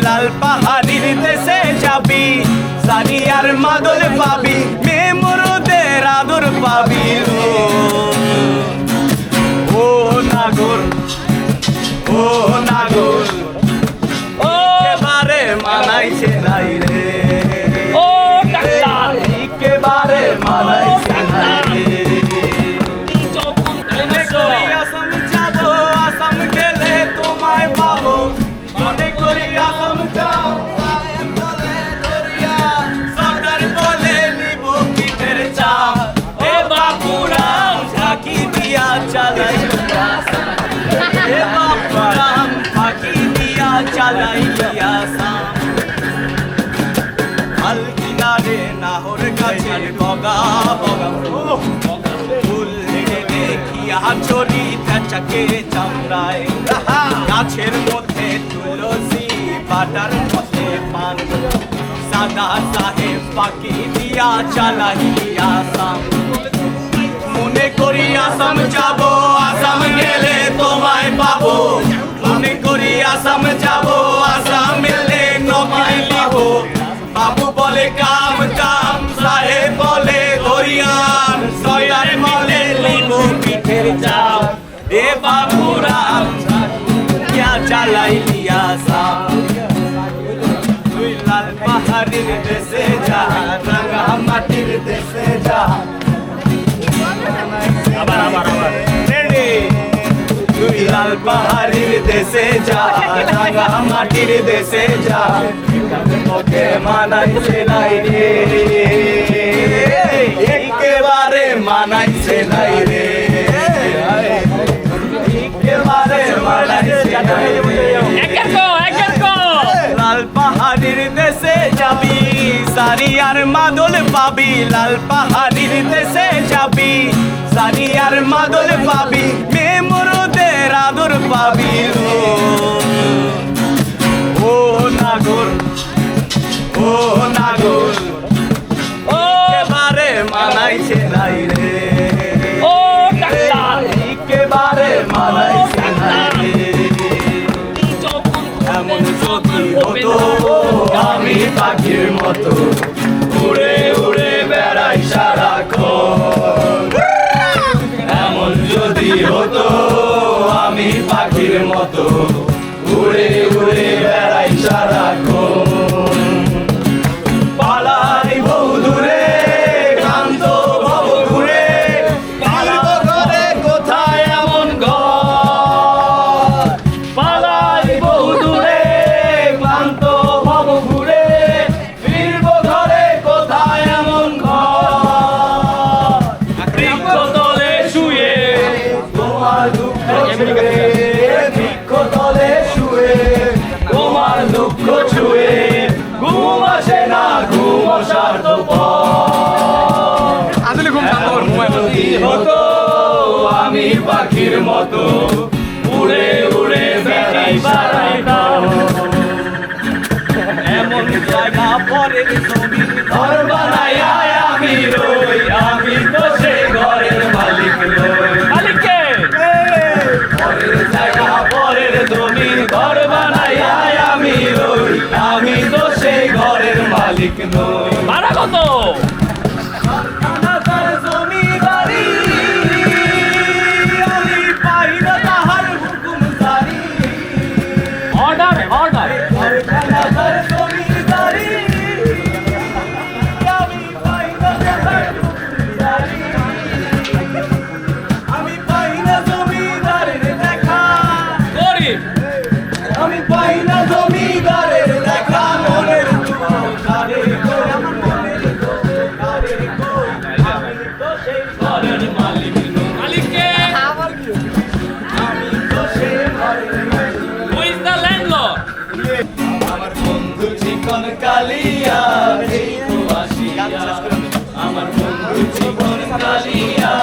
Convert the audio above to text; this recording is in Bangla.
লাল পাহাড়ির দেশে যাবি, সারিয়ার মাদল পাবি, মেয়ে মরদের আদর পাবি। ও নাগর, ও নাগর, ও এবারে মানাইছে নাই রে, ও ডাক্তার একেবারে মানাইছে নাই রে। আসাম যাবো, আসাম গেলে তোমায় পাবো, মনে করি আসাম যাও সরকার বলে নিব পিঠের চাপ। এ বাপুরাম ফাঁকি দিয়া চালাই, এ বাপুরাম ফাঁকি দিয়া চালাই আসাম। হাল কিনারে নাহর গাছের বগা বগা ফুল দেখিয়া চরি চাকে চামড়ায়, গাছের মধ্যে তুলসী বাটার মধ্যে পান, সাদা সাহেব পাখি দিয়া চালাই আসাম। মনে করি আসাম যাব, আসাম গেলে তোমায় পাবো, মনে করি আসাম যাব, আসাম গেলে নৌকায় নিব। বাবু বলে কাম কাম, সাহেব বলে হরিয়ান, সয়ার বলে নিব পিঠের চাপ। এ বাবুরাম क्या চালাই আসাম। তুই লাল পাহাড়ির দেশে যা, রাঙা মাটির দেশে যা। আবার আবার আবার রেডি। তুই লাল পাহাড়ির দেশে যা, রাঙা মাটির দেশে যা, তোকে মানাইছে নাই রে, একেবারে মানাইছে নাই রে, একেবারে মানাইছে নাই রে। লাল পাহাড়ির দেশে যাবি, সারিয়ার মাদল পাবি, লাল পাহাড়ির দেশে যাবি, সারিয়ার মাদল পাবি, মেয়ে মরদের আদর পাবি। ও নাগর, ও নাগর, ও এবারে মানাইছে নাই রে, ও ডাক্তার একেবারে মানাইছে নাই রে। এমন যদি হতো আমি পাখির মতো, উড়ে উড়ে বেড়াই সারাক্ষণ। এমন যদি হতো আমি পাখির মতো, উড়ে উড়ে বেড়াই সারাক্ষণ। পালাই বহু দূরে, ক্লান্ত ভব ঘুরে, পালাবো ঘরে কোথায় এমন ঘর। পালাই বহু দূরে, ক্লান্ত ভব ঘুরে, ফিরবো ঘরে কোথায় এমন ঘর। বৃক্ষ তলে শুয়ে তোমার দুঃখ ছুঁয়ে, বৃক্ষ তলে শুয়ে তোমার দুঃখ ছুঁয়ে, ঘুম আসে না, ঘুম আসার তো হতো আমি পাখির মতো, উড়ে উড়ে বেড়াই বেড়াইতাম। এমন জায়গা পরের ছবি ঘর বানাই আমি রই, আমি তো সেই ঘরের মালিক নই। মালিককে পরের জায়গা পরের জমি ঘর বানাই আমি রই, আমি তো সেই ঘরের মালিক নই। ভাড়া কত? সরকার জমি বাড়ি, আমি পাই না তাহার হুকুম জারি। অর্ডার অর্ডার সরকার জমি বাড়ি, আমি পাই না তাহার হুকুম জারি। আমি পাই না জমিদারের দেখা, গরিব আমি পাই না জমিদারের দেখা। মনের দুঃখারে কই, আমার মনের দুঃখারে কই, আমি তো সেই ঘরের মালিক নই। মালিককে আমি তো সেই ঘরের মালিক নই। Who is the landlord? আমার বন্ধু চিকন কালিয়া, এই তো আসিয়া। আমার বন্ধু চিকন কালিয়া,